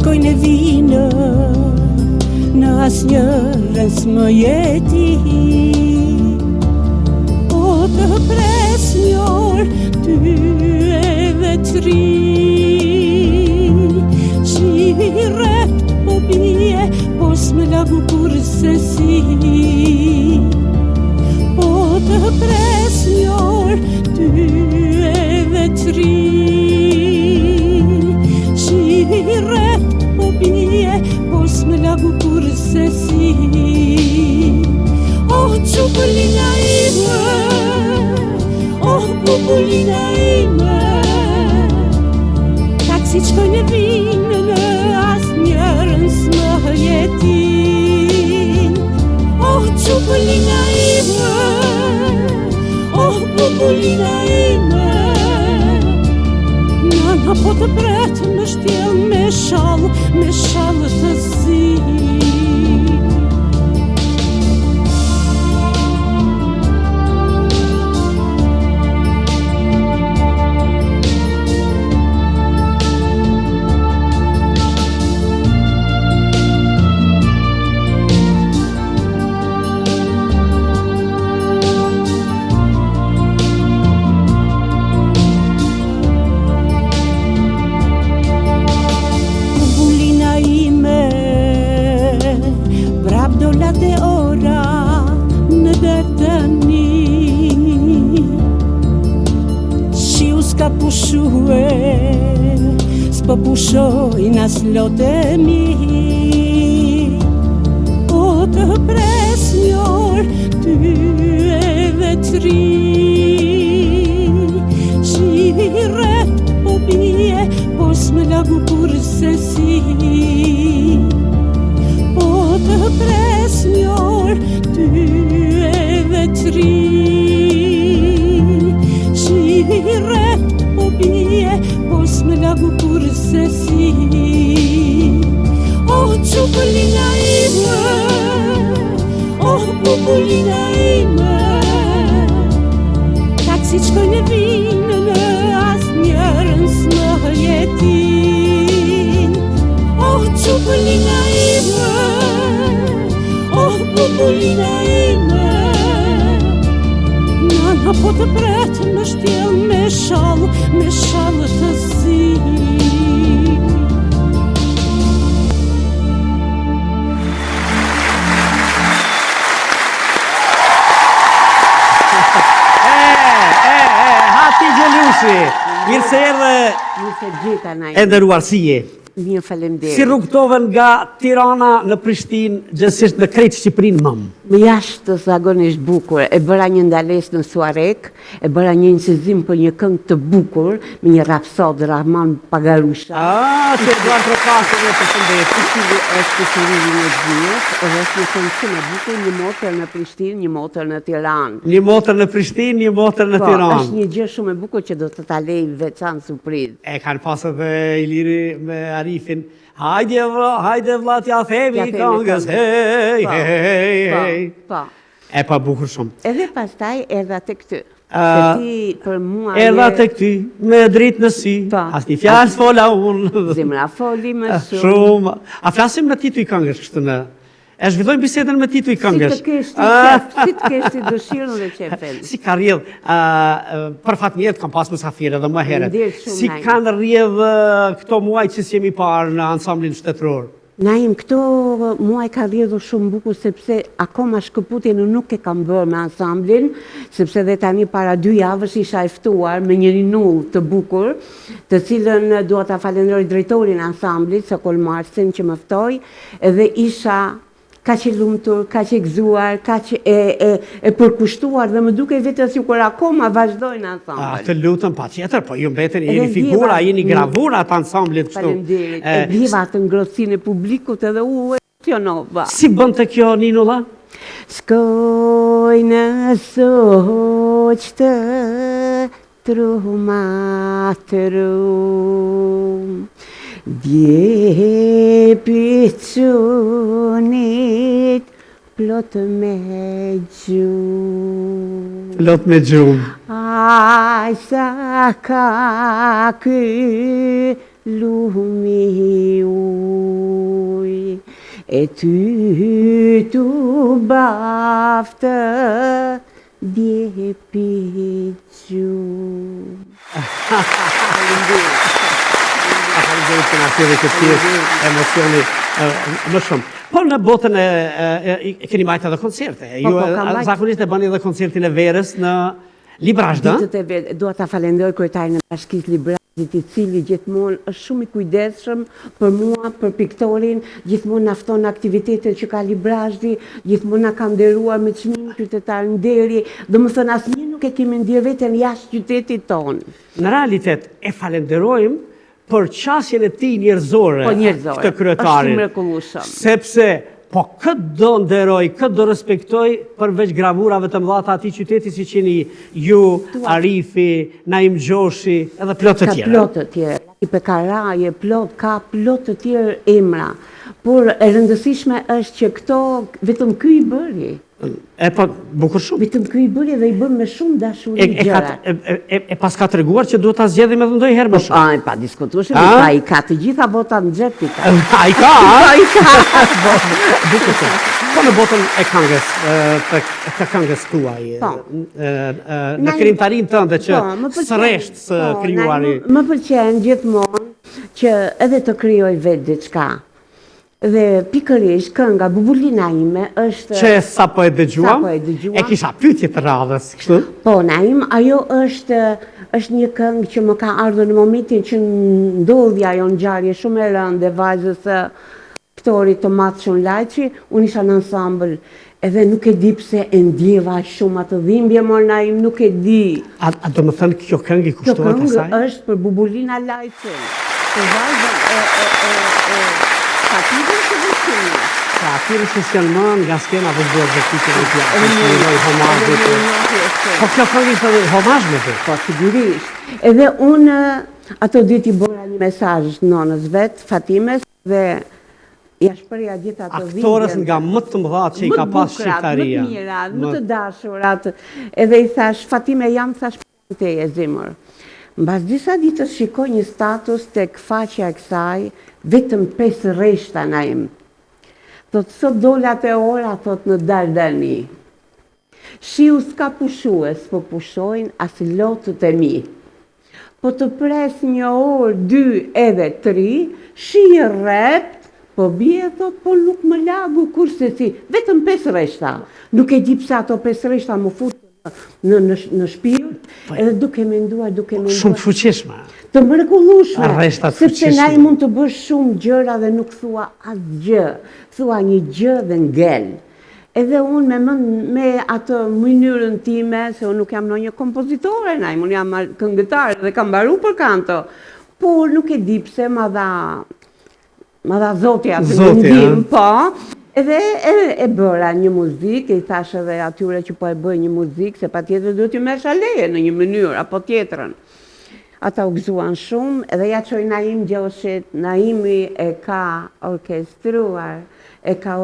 shkojnë e vinë, në asnjërën s'më jeti. O të pres një orë, ty edhe tri, rept po bie, po s'më lagu kur se si. Po të pres një orë, ty edhe tri, rept po bie, po s'më lagu kur se si. Oh, qupullina ime, oh, pupullina ime, taksi qkojnë e vinë, asnjërën s'më jetin. Oh, qupullina ime, oh, pupullina ime, nëna po të bretë më shtjell me shallë të zi. Dollate ora në derdëni, shiu s'ka pushue, s'po pushojnë as lote mi. O të pres një orë, ty edhe tri, rept po bie, po s'më lagu kur se si. Të pres një orë, ty edhe tri, rept po bie, po s'më lagu kur se si. Oh, qupullina ime, oh, pupullina ime, taksi qkojnë e vinë, në asnjërën s'më jetin. Oh, qupullina ime, oh, pupullina ime, nëna po të bretë më shtjell me shallë të zi. Hati Gjelushi, mirë se erdhe e nderuar si je. Mirë, faleminderit. Si rrugtove nga Tirana në Prishtinë, gjithsesi në krejt Shqipërinë mam? Më jashtë zakonisht bukur. E bëra një ndalesë në Suarek, e bëra një incizim për një këngë të bukur, me një rapsod Rahman Pagarusha. Që Eduard Trokasi në përshëndet. I cili është shërimi një gjithë, edhe është një këngë shumë e bukur, një motër në Prishtinë, një motër në Tiranë. Një motër në Prishtinë, një motër në Tiranë. Është një gjë shumë e bukur që do të ta lej veçantë surprizë. E kanë pasur dhe Iliri me Arifin. Hajde vlla t'ja themi këngës, hej. Po. E pa bukur shumë. Edhe pastaj erdha tek ty. Se ti për mua erdha tek ty me dritë në sy. Asnjë fjalë s'fola unë. Zemra foli më shumë. Shumë. A flasim në tituj këngës kështu në? E zhvillojmë bisedën me tituj këngës. Si të kesh ti dëshirën dhe qefen. Si ka rrjedh, për fat mirë kam pas mysafirë edhe më herët. Si Naim. kanë rrjedh këto muaj që s'jemi parë në ansamblin shtetëror? Naim, këto muaj ka rrjedhur shumë bukur sepse akoma shkëputjen nuk e kam bërë me ansamblin, sepse dhe tani para 2 javësh isha e ftuar me një rinull të bukur, të cilën dua ta falenderoj drejtorin e ansamblit, Sokol Marsin, që më ftoi, edhe isha kaq e lumtur, kaq e gëzuar, kaq e përkushtuar dhe më duke vetë sikur akoma vazhdojnë ansambl. Të lutem patjetër, po ju mbeten jeni figura, jeni gravura të ansamblit kështu. Faleminderit. E diva të ngrohtësinë e publikut edhe u emocionova. Si bën të kjo Ninolla? Shkoj në soq të trumatrum, djepi qunit plot me gjumë. Plot me gjumë. Aj sa ka ky lumi uj, e ty tu baftë djepi gjumë. Faleminderit që na sjellni këtë pjesë emocioni më shumë. Po në botën e keni majtë edhe koncerte. Ju zakonisht e bëni edhe koncertin e verës në Librazh, da? Ditët e verë, dua ta falenderoj kryetarin e Bashkisë Librazhit, i cili gjithmonë është shumë i kujdesshëm për mua, për piktorin, gjithmonë na fton aktivitetet që ka Librazhi, gjithmonë na ka nderuar me çmim qytetar nderi, domethënë asnjë nuk e kemi ndier veten jashtë qytetit tonë. Në realitet e falenderojmë për qasjen e tij njerëzore, këtë kryetarin. Është mrekullueshëm. Sepse po këtë do nderoj, këtë do respektoj përveç gravurave të mëdha të atij qyteti si qeni ju, Arifi, Naim Gjoshi, edhe plot të tjerë. Ka plot të tjerë. I Pekaraje, ka plot të tjerë emra. Por e rëndësishme është që këto vetëm ky i bëri. E po, bukur shumë. Vetëm ky i bëri dhe i bën me shumë dashuri gjërat. E pas ka treguar që duhet ta zgjedhim edhe ndonjëherë më shumë. Pa diskutueshëm, ai ka të gjitha votat në xhep i ka. Ai ka? Ai ka. Bukur shumë. Po në botën e këngës, të këngës tuaj, në krijimtarinë tënde që sëresht së krijuari. Më pëlqen gjithmonë që edhe të krijoj vetë diçka. Dhe pikërisht kënga Bubulina ime është... Që sapo e dëgjuam? E kisha pyetje të radhës, kështu? Po, Naim, ajo është një këngë që më ka ardhur në momentin që ndodhi ajo ngjarje shumë e rëndë e vajzës së aktorit të Matshun Lajçi, unë isha në ansambël, edhe nuk e di pse e ndjeva shumë atë dhimbje, mor Naim, nuk e di. A do më thënë kjo këngë i kushtohet asaj? Kjo këngë është për Bubulina Lajçin, për vajzën Fatimën që vështimë. Fatimën që s'jelmën nga skena dhe zbërë dhe kike dhe tja. Po kjo këngë ishte dhe homazh me të? Po, sigurisht. Edhe unë ato ditë i bëra një mesazh nonës vetë, Fatimes, dhe ja shpreha gjithë ato dhimbje. Aktorës nga më të mëdha që i ka pas shqiptaria. Më të mirat, më të dashurat. Edhe i thash, Fatime, jam thash për teje, zemër. Mbas disa ditës shikoj një status tek faqja e kësaj, vetëm 5 rreshta Naim. Thot, sot dolat e ora, thot, në Dardani. Shiu s'ka pushue, s'po pushojnë as lotët e mi. Po të pres 1 orë, 2 edhe 3, shi rrept, po bie, thot, po nuk më lagu kurse si, vetëm 5 rreshta. Nuk e di pse ato 5 rreshta më futë në shpirt, edhe duke menduar. Shumë të fuqishme. Të mrekullueshme. Arreshta të fuqishme. Sepse na i mund të bësh shumë gjëra dhe nuk thua asgjë. Thua një gjë dhe ngel. Edhe unë me atë mënyrën time, se unë nuk jam ndonjë kompozitore, unë jam këngëtare dhe kam mbaruar për kanto. Por nuk e di pse ma dha Zoti atë mendim, po. Edhe e bëra një muzikë, i thash edhe atyre që po e bëj një muzikë, se patjetër duhet t'ju merresh leje në një mënyrë apo tjetrën. Ata u gëzuan shumë, edhe ja çoj Naim Gjoshit, Naimi e ka orkestruar, e ka